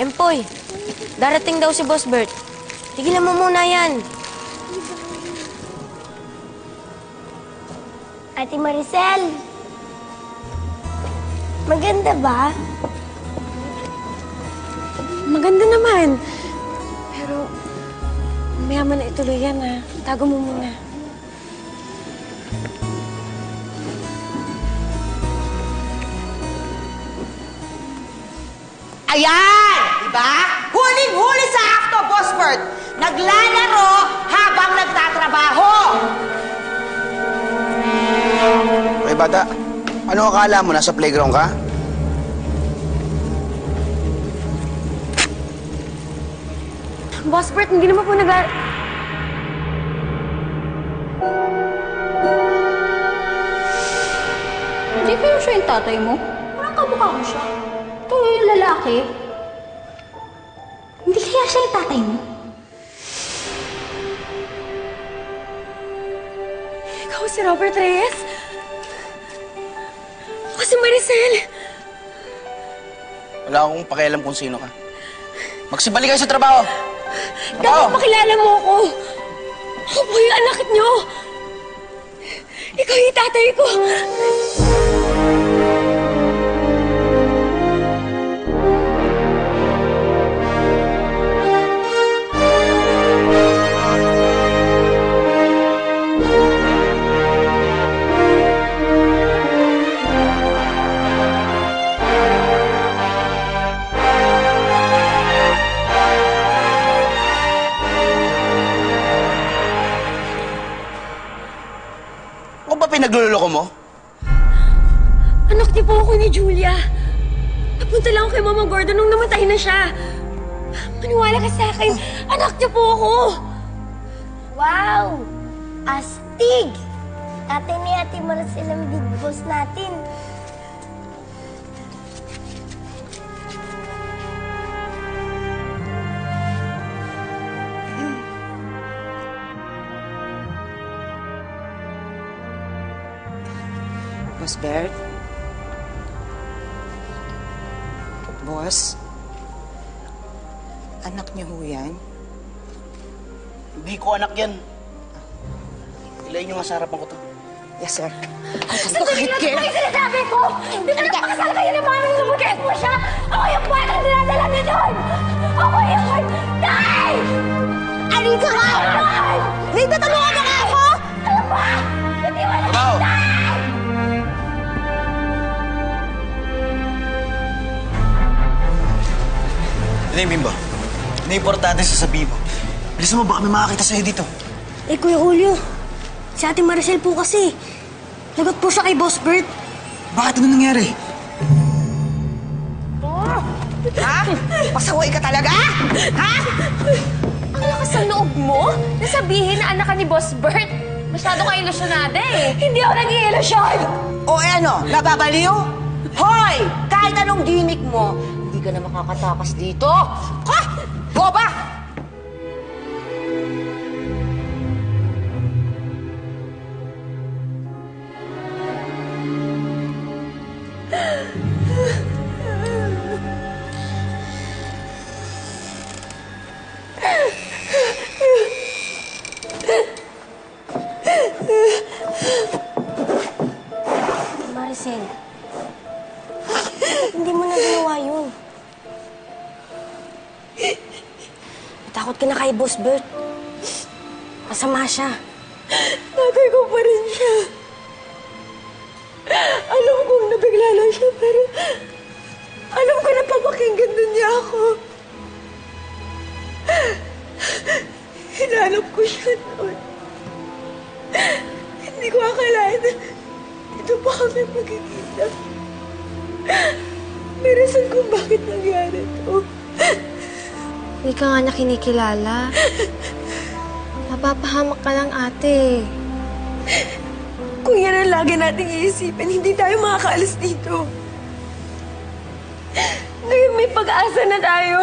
Empoy, darating daw si Boss Bert. Tigilan mo muna yan. Ate Maricel, maganda ba? Maganda naman. Pero, mayaman na ituloy yan, ha? Tago mo muna. Ayan! Diba? Huling-huli sa akto, Boss Bert. Naglalaro habang nagtatrabaho. Okay, bata. Ano akala mo? Nasa playground ka? Boss Bert, hindi naman po Hindi kayo siya yung tatay mo? Parang kamukha mo siya. Ito yung lalaki. Hindi kaya siya yung tatay mo? Ikaw si Robert Reyes? Ako si Maricel. Wala akong pakialam kung sino ka. Magsibalik kayo sa trabaho! Dapat makilala mo ako. Ako po yung anak niyo. Ikaw yung tatay ko. Ako ba pinagluloko mo? Anak niyo po ako ni Julia. Napunta lang ako kay Mama Gordon nung namatay na siya. Maniwala ka sa akin. Anak niyo po ako. Wow! Astig! Tatay ni Ate Maricel ang big boss natin. Boss Bert? Boss? Anak niyo ho yan? Hindi ko anak yan. Ilayin nyo nga sa harapan ko to. Yes, sir. Sandali lang ito yung sinasabi ko! Di ba napakasal kayo ng mami mo mag-guess mo siya? Ako yung bata na dinadala niya doon! Ako yun! Tay! Alika nga! Rita, tulungan mo nga ako! Ano ba? Hindi mo Trabaho! Ano yung Bimbo? Ano yung importante sasabihin mo? Bilisan mo, baka may makakita sa'yo dito. Eh, Kuya Julio, si Ate Maricel po kasi. Lagot po siya kay Boss Bert. Bakit? Ano nangyari? Ha? Pasaway ka talaga? Ha? Ang lakas ng loob mo? Nasabihin na anak ka ni Boss Bert. Masyado ka ilusyonada eh. Hindi ako nag-iilusyon! O ano, nababaliw? Hoy! Kahit anong gimmick mo, hindi ka na makakatakas dito. Ha? Boba! Maricel, hindi mo na ginawa yun. Natakot ka na kay Boss Bert. Masama siya. Tatay ko pa rin siya. Alam kong nabigla lang siya, pero alam ko na papakinggan din niya ako. Hinanap ko siya noon. Hindi ko akalain na dito pa kami magkikita. May rason kung bakit nangyari to. Hindi ka nga na kinikilala. Napapahamak ka lang, ate. Kung yan ang lagi nating iisipin, hindi tayo makakaalis dito. Ngayon may pag-asa na tayo.